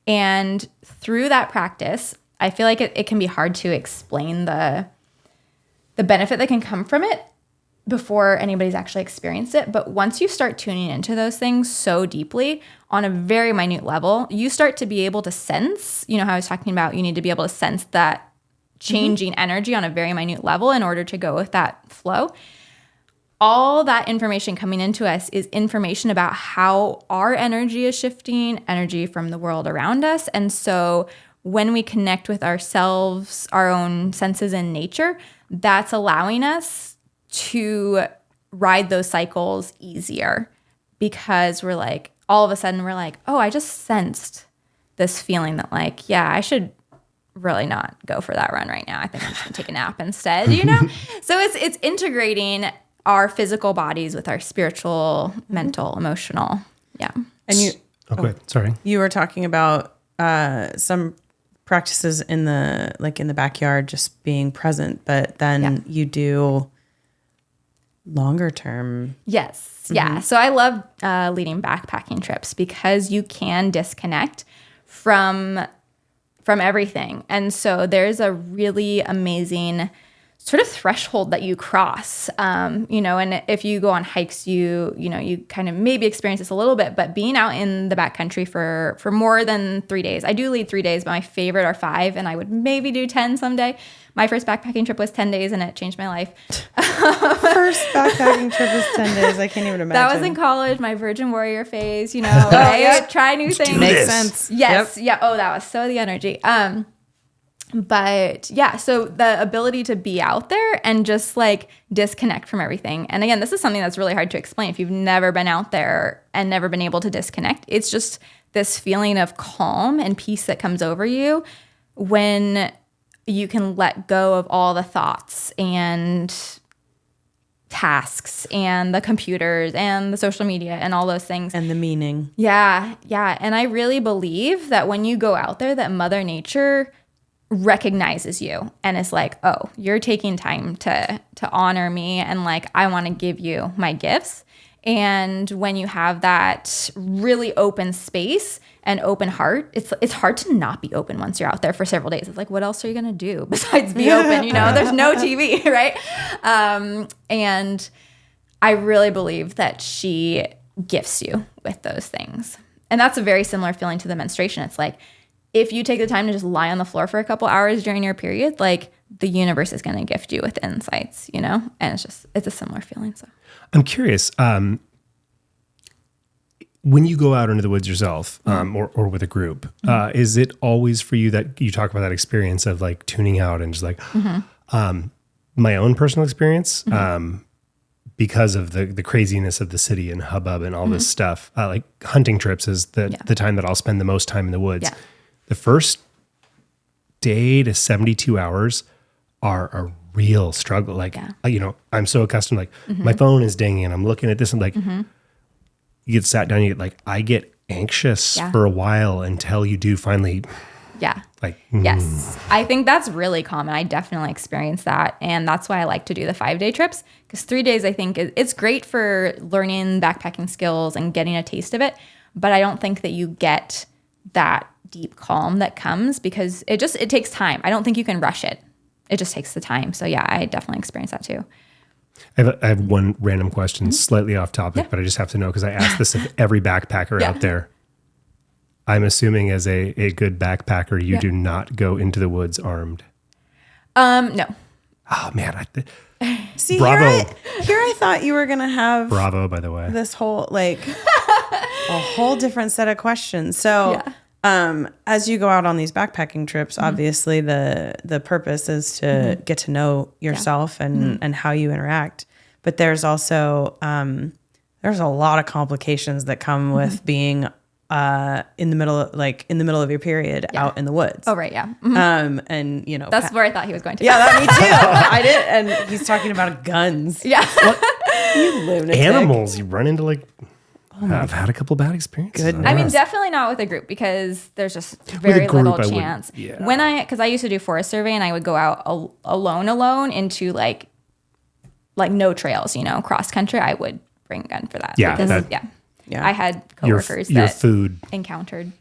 And through that practice, I feel like it can be hard to explain the benefit that can come from it before anybody's actually experienced it. But once you start tuning into those things so deeply on a very minute level, you start to be able to sense, you know how I was talking about, you need to be able to sense that changing energy on a very minute level in order to go with that flow. All that information coming into us is information about how our energy is shifting, energy from the world around us. And so when we connect with ourselves, our own senses in nature, that's allowing us to ride those cycles easier because we're like, all of a sudden we're like, oh, I just sensed this feeling that like, yeah, I should really not go for that run right now. I think I'm just gonna take a nap instead, you know? So it's integrating our physical bodies with our spiritual, mental, emotional. Yeah. And you, go ahead. Sorry. You were talking about some practices in the backyard, just being present, but then you do longer term. Yes. Yeah. So I love leading backpacking trips because you can disconnect from everything. And so there's a really amazing sort of threshold that you cross, you know, and if you go on hikes, you kind of maybe experience this a little bit, but being out in the backcountry for more than 3 days, I do lead 3 days, but my favorite are 5, and I would maybe do 10 someday. My first backpacking trip was 10 days and it changed my life. First backpacking trip was 10 days. I can't even imagine. That was in college, my Virgin Warrior phase, you know, right? Try new things. Makes sense. Yes. Yep. Yeah. Oh, that was so the energy. But yeah, so the ability to be out there and just like disconnect from everything. And again, this is something that's really hard to explain if you've never been out there and never been able to disconnect. It's just this feeling of calm and peace that comes over you when you can let go of all the thoughts and tasks and the computers and the social media and all those things. And the meaning. Yeah. Yeah. And I really believe that when you go out there, that Mother Nature recognizes you and is like, oh, you're taking time to honor me, and like I want to give you my gifts. And when you have that really open space and open heart, it's hard to not be open once you're out there for several days. It's like, what else are you going to do besides be open? There's no TV, right? And I really believe that she gifts you with those things. And that's a very similar feeling to the menstruation. It's like, if you take the time to just lie on the floor for a couple hours during your period, like the universe is going to gift you with insights, and it's a similar feeling. So I'm curious, when you go out into the woods yourself, or with a group, is it always for you that you talk about that experience of like tuning out and just like, my own personal experience, because of the craziness of the city and hubbub and all this stuff, like hunting trips is the time that I'll spend the most time in the woods. Yeah. The first day to 72 hours are a real struggle. Like, I'm so accustomed, like my phone is dinging and I'm looking at this and like, you get sat down, you get like, I get anxious for a while until you do finally. Yeah. Like, yes. I think that's really common. I definitely experienced that. And that's why I like to do the 5-day trips, because 3 days, I think it's great for learning backpacking skills and getting a taste of it. But I don't think that you get that deep calm that comes, because it takes time. I don't think you can rush it. It just takes the time. So yeah, I definitely experienced that too. I have one random question, slightly off topic, but I just have to know, because I ask this of every backpacker out there. I'm assuming as a good backpacker, you do not go into the woods armed. No. Oh man. See, bravo. Here I thought you were going to have. Bravo, by the way. This whole, like, a whole different set of questions. So, as you go out on these backpacking trips, obviously the purpose is to get to know yourself and how you interact. But there's also, there's a lot of complications that come with being in the middle of your period out in the woods. Oh, right. Yeah. And that's where I thought he was going to. Yeah, that me too. I did. And he's talking about guns. Yeah. You lunatic. Animals, you run into like, I've had a couple bad experiences. Goodness. I mean, definitely not with a group, because there's just very little chance. Because I used to do forest survey and I would go out alone into like no trails, cross country, I would bring a gun for that. Yeah. Because, I had coworkers your that food encountered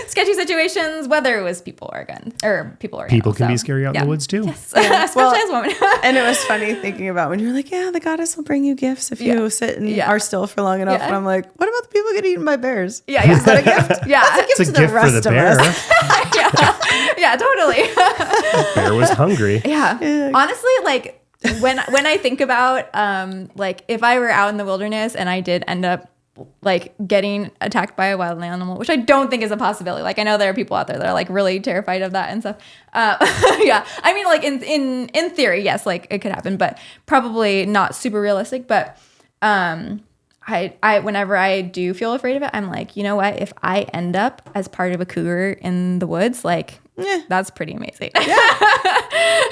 sketchy situations, whether it was people or guns or people or people animals, can be scary out in the woods too. Yes. Especially as women. And it was funny thinking about when you're like, the goddess will bring you gifts if you sit and are still for long enough. And I'm like, what about the people getting eaten by bears? Yeah. Is that a gift? Yeah. That's a gift to the rest of us. Yeah, totally. Bear was hungry. Yeah. Honestly, like when I think about like if I were out in the wilderness and I did end up like getting attacked by a wild animal, which I don't think is a possibility. Like I know there are people out there that are like really terrified of that and stuff. Yeah. I mean, like in theory, yes, like it could happen, but probably not super realistic. But I whenever I do feel afraid of it, I'm like, you know what? If I end up as part of a cougar in the woods, like that's pretty amazing.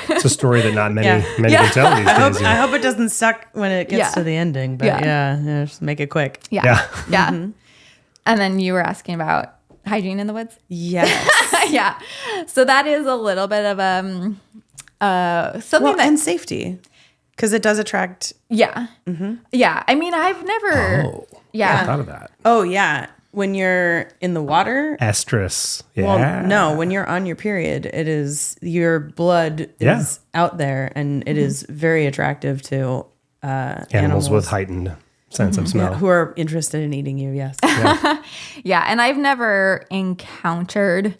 It's a story that not many can tell these days. I hope it doesn't suck when it gets to the ending, but just make it quick. Yeah. Mm-hmm. And then you were asking about hygiene in the woods? Yes. Yeah. So that is a little bit of something and safety. Because it does attract. Yeah. Mm-hmm. Yeah. I mean, I've never. Oh, I thought of that. Oh, yeah. When you're in the water. Estrus. Yeah. Well, no, when you're on your period, it is your blood is out there, and it is very attractive to animals with heightened sense of smell. Who are interested in eating you, yes. Yeah. And I've never encountered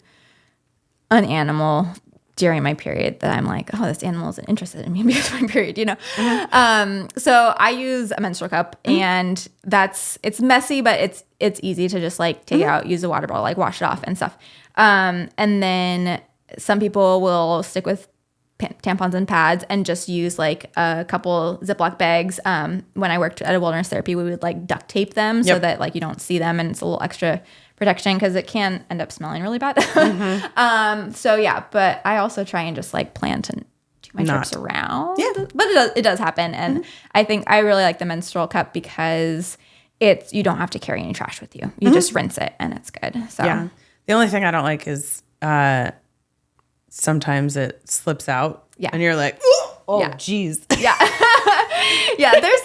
an animal during my period that I'm like, oh, this animal isn't interested in me because of my period, So I use a menstrual cup, and it's messy, but it's easy to just like take it out, use a water bottle, like wash it off and stuff. And then some people will stick with tampons and pads and just use like a couple Ziploc bags. When I worked at a wilderness therapy, we would like duct tape them so that like you don't see them, and it's a little extra protection because it can end up smelling really bad. So yeah, but I also try and just like plan to do my trips around. Yeah, but it does happen, and I think I really like the menstrual cup because you don't have to carry any trash with you. You just rinse it, and it's good. So yeah, the only thing I don't like is sometimes it slips out. Yeah, and you're like, oh, geez. Yeah. Yeah, there's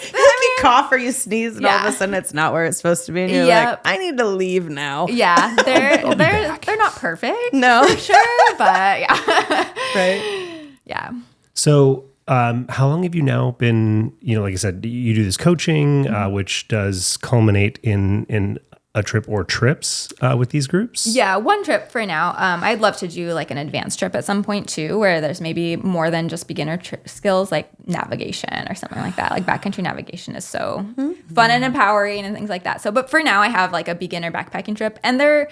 cough or you sneeze and all of a sudden it's not where it's supposed to be. And you're like, I need to leave now. Yeah. They're not perfect. No. For sure. But yeah. Right. Yeah. So, how long have you now been, like I said, you do this coaching, which does culminate in a trip or trips with these groups? Yeah, one trip for now. I'd love to do like an advanced trip at some point too, where there's maybe more than just beginner skills like navigation or something like that. Like backcountry navigation is so fun and empowering and things like that. So, but for now I have like a beginner backpacking trip, and they're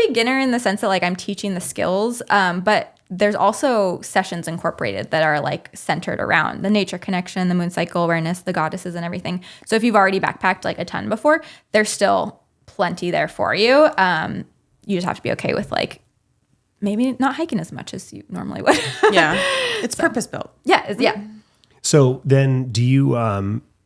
beginner in the sense that like I'm teaching the skills, but there's also sessions incorporated that are like centered around the nature connection, the moon cycle awareness, the goddesses and everything. So if you've already backpacked like a ton before, there's still plenty there for you. You just have to be okay with like maybe not hiking as much as you normally would. Yeah. It's purpose built. Yeah. Yeah. So then do you,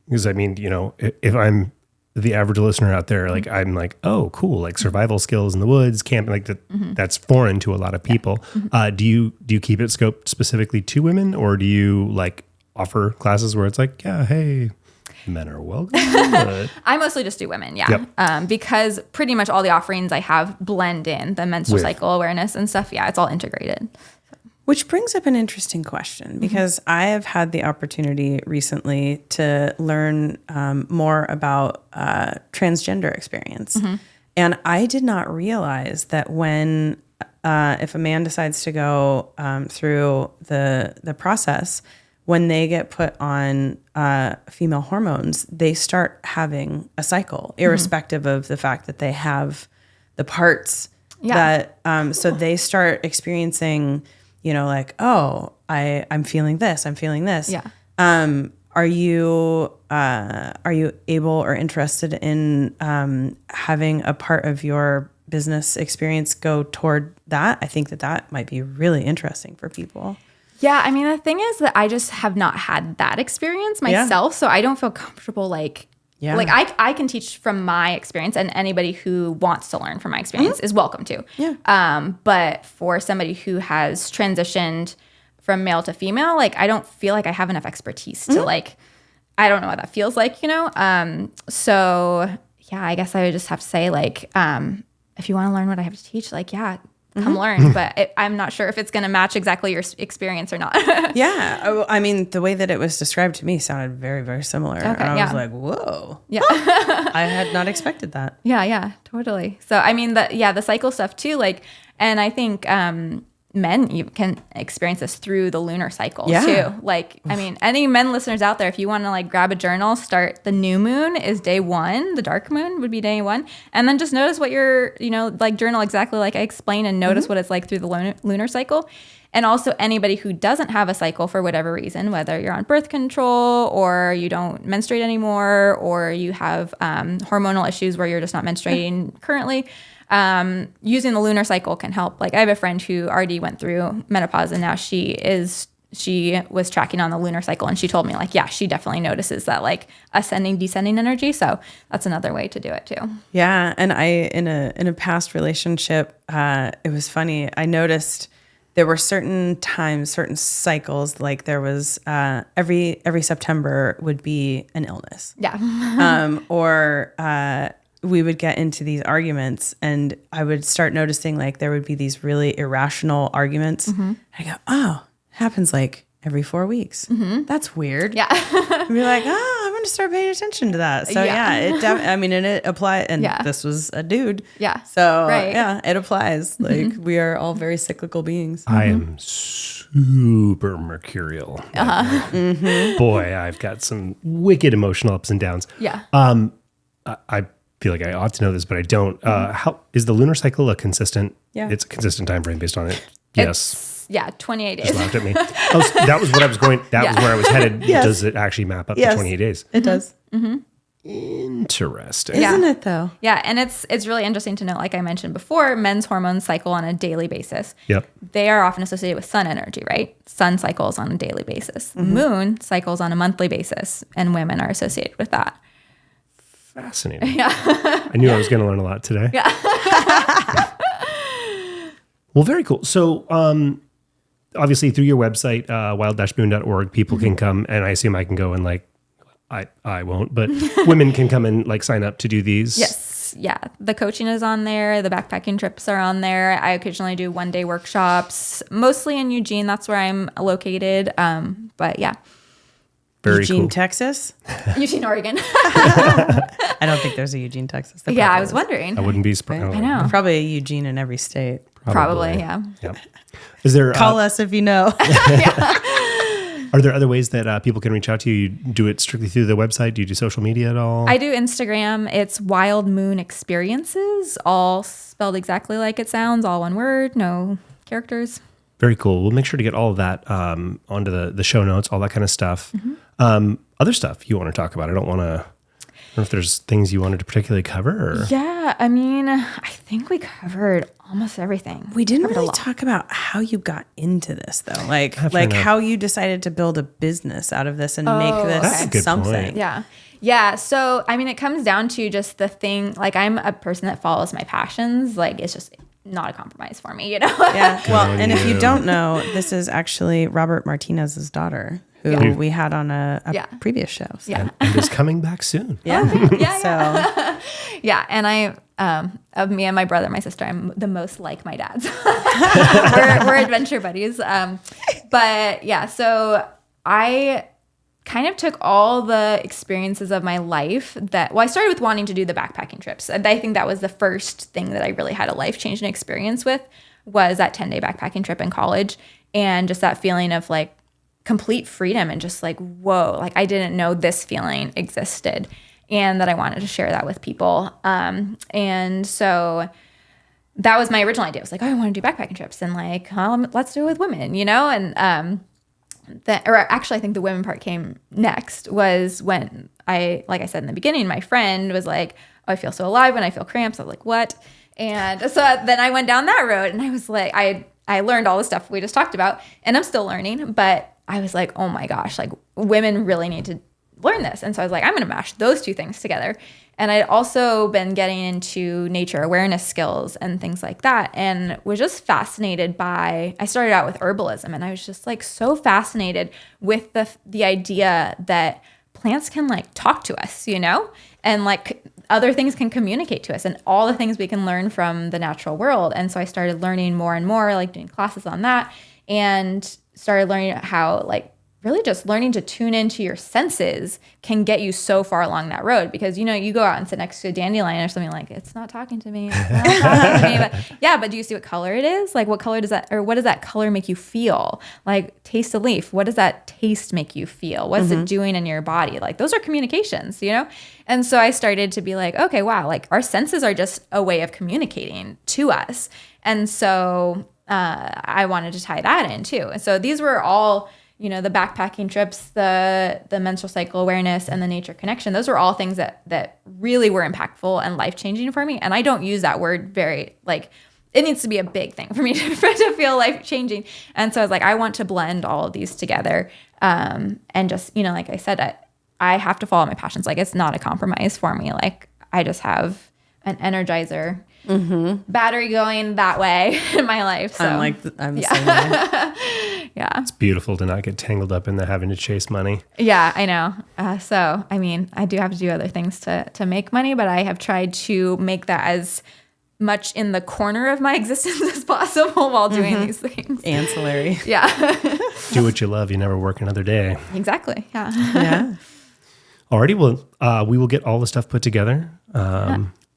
because I mean, if I'm the average listener out there, like I'm like, oh, cool. Like survival skills in the woods, camping, like that, that's foreign to a lot of people. Do you keep it scoped specifically to women, or do you like offer classes where it's like, yeah, hey, men are welcome? I mostly just do women, yeah. Yep. Because pretty much all the offerings I have blend in the menstrual cycle awareness and stuff. Yeah, it's all integrated. Which brings up an interesting question, because I have had the opportunity recently to learn more about transgender experience. And I did not realize that when, if a man decides to go through the process, when they get put on female hormones, they start having a cycle, irrespective of the fact that they have the parts that, so they start experiencing, like, oh, I'm feeling this, I'm feeling this. Yeah. Are you able or interested in having a part of your business experience go toward that? I think that might be really interesting for people. Yeah, I mean, the thing is that I just have not had that experience myself, so I don't feel comfortable like I can teach from my experience, and anybody who wants to learn from my experience is welcome to. Yeah. But for somebody who has transitioned from male to female, like I don't feel like I have enough expertise to like, I don't know what that feels like, So yeah, I guess I would just have to say like, if you want to learn what I have to teach, like, yeah, come learn, but I'm not sure if it's going to match exactly your experience or not. Yeah. I mean, the way that it was described to me sounded very, very similar. Okay, and I was like, whoa. Yeah. I had not expected that. Yeah, totally. So, I mean, the cycle stuff too, like, and I think men you can experience this through the lunar cycle too. Like, I mean, any men listeners out there, if you want to like grab a journal, start the new moon is day 1, the dark moon would be day 1, and then just notice what your, like journal exactly like I explained, and notice what it's like through the lunar cycle. And also anybody who doesn't have a cycle for whatever reason, whether you're on birth control or you don't menstruate anymore, or you have hormonal issues where you're just not menstruating currently, using the lunar cycle can help. Like I have a friend who already went through menopause, and now she was tracking on the lunar cycle, and she told me like, yeah, she definitely notices that like ascending, descending energy. So that's another way to do it too. Yeah. And in a past relationship, it was funny. I noticed there were certain times, certain cycles, like there was every September would be an illness. Yeah. Or we would get into these arguments, and I would start noticing like there would be these really irrational arguments. I go, oh, happens like every 4 weeks. That's weird. Yeah. And be like, oh, I'm going to start paying attention to that. So and it applies. And this was a dude. Yeah. So it applies. Like we are all very cyclical beings. I am super mercurial. Boy, I've got some wicked emotional ups and downs. Yeah. I feel like I ought to know this, but I don't. How is the lunar cycle a consistent? Yeah. It's a consistent time frame based on it. Yes. 28 days. Just laughed at me. Oh, that was what I was going. That was where I was headed. Yes. Does it actually map up to 28 days? It does. Interesting. Isn't it though? Yeah, and it's really interesting to note, like I mentioned before, men's hormones cycle on a daily basis. Yep. They are often associated with sun energy, right? Sun cycles on a daily basis. Moon cycles on a monthly basis, and women are associated with that. Fascinating. Yeah. I knew I was going to learn a lot today. Yeah. Well, very cool. So, obviously through your website, wild-moon.org, people can come, and I assume I can go and like, I won't, but women can come and like sign up to do these. Yes. Yeah. The coaching is on there. The backpacking trips are on there. I occasionally do 1-day workshops, mostly in Eugene. That's where I'm located. But yeah. Very Eugene, cool. Texas? Eugene, Oregon. I don't think there's a Eugene, Texas. There Yeah, probably I was is. wondering. I wouldn't be surprised. I know. Probably a Eugene in every state. Probably, yeah. Yep. Is there Call us if you know. Are there other ways that people can reach out to you? You do it strictly through the website? Do you do social media at all? I do Instagram. It's Wild Moon Experiences, all spelled exactly like it sounds, all one word, no characters. Very cool. We'll make sure to get all of that onto the show notes, all that kind of stuff. Other stuff you want to talk about? I don't know if there's things you wanted to particularly cover. Or? Yeah, I mean, I think we covered almost everything. We didn't Covered a really lot. talk about how you got into this, though. Like enough. how you decided to build a business out of this and make That's a good this something. point. Yeah. Yeah. So, I mean, it comes down to just the thing, like I'm a person that follows my passions. Like it's just not a compromise for me, you know? Yeah. Well, and if you you. don't know, this is actually Robert Martinez's daughter, who we had on a previous show. So. Yeah. And is coming back soon. Yeah. Yeah. Yeah. And I, of me and my brother, my sister, I'm the most like my dad's. we're adventure buddies. But yeah, so I kind of took all the experiences of my life I started with wanting to do the backpacking trips. And I think that was the first thing that I really had a life-changing experience with, was that 10-day backpacking trip in college. And just that feeling of like complete freedom and just like, whoa, like I didn't know this feeling existed, and that I wanted to share that with people. And so that was my original idea. It was like, oh, I want to do backpacking trips, and like, let's do it with women, you know? And actually, I think the women part came next, was when like I said in the beginning, my friend was like, oh, I feel so alive when I feel cramps. I was like, what? And so then I went down that road, and I was like, I learned all the stuff we just talked about, and I'm still learning, but I was like, oh my gosh, like women really need to learn this. And so I was like, I'm going to mash those two things together. And I'd also been getting into nature awareness skills and things like that, and was just fascinated by, I started out with herbalism, and I was just like so fascinated with the idea that plants can like talk to us, you know, and like other things can communicate to us, and all the things we can learn from the natural world. And so I started learning more and more, like doing classes on that, and started learning how like really just learning to tune into your senses can get you so far along that road. Because, you know, you go out and sit next to a dandelion or something, like, it's not talking to me. It's not talking to me. But yeah, but do you see what color it is? Like, what color does that, or what does that color make you feel? Like, taste a leaf. What does that taste make you feel? What's it doing in your body? Like, those are communications, you know? And so I started to be like, okay, wow, like our senses are just a way of communicating to us. And so I wanted to tie that in too. And so these were all, you know, the backpacking trips, the menstrual cycle awareness, and the nature connection. Those were all things that really were impactful and life-changing for me. And I don't use that word very, like, it needs to be a big thing for me to feel life-changing. And so I was like, I want to blend all of these together. And just, you know, like I said, I have to follow my passions. Like, it's not a compromise for me. Like, I just have an energizer battery going that way in my life. So I'm the same way. yeah. It's beautiful to not get tangled up in the having to chase money. Yeah, I know. So, I mean, I do have to do other things to make money, but I have tried to make that as much in the corner of my existence as possible while doing these things. Ancillary. Yeah. Do what you love. You never work another day. Exactly. Yeah. Yeah. Alrighty. Well, we will get all the stuff put together.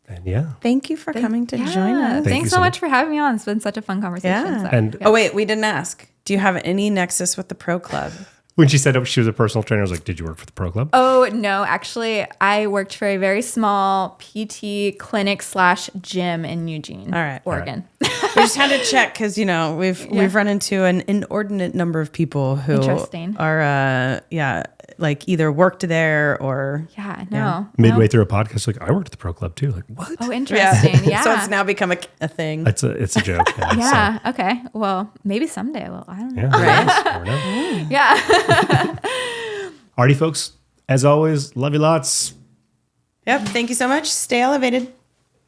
And yeah. Thank you for coming to join us. Thank you Thanks so so much. much for having me on. It's been such a fun conversation. Yeah. So, And- Oh, wait, we didn't ask. Do you have any nexus with the Pro Club? When she said she was a personal trainer, I was like, did you work for the Pro Club? Oh, no. Actually, I worked for a very small PT clinic / gym in Eugene, All right. Oregon. We just had to check because, you know, we've run into an inordinate number of people who Interesting. are, like either worked there or. Yeah, no. Midway no. through a podcast, like, I worked at the Pro Club too. Like, what? Oh, interesting. Yeah. So it's now become a thing. It's a joke. Yeah. Yeah. Okay. Well, maybe someday. Well, I don't know. So, yeah. Never know. Yeah. Alrighty, folks. As always, love you lots. Yep. Thank you so much. Stay elevated.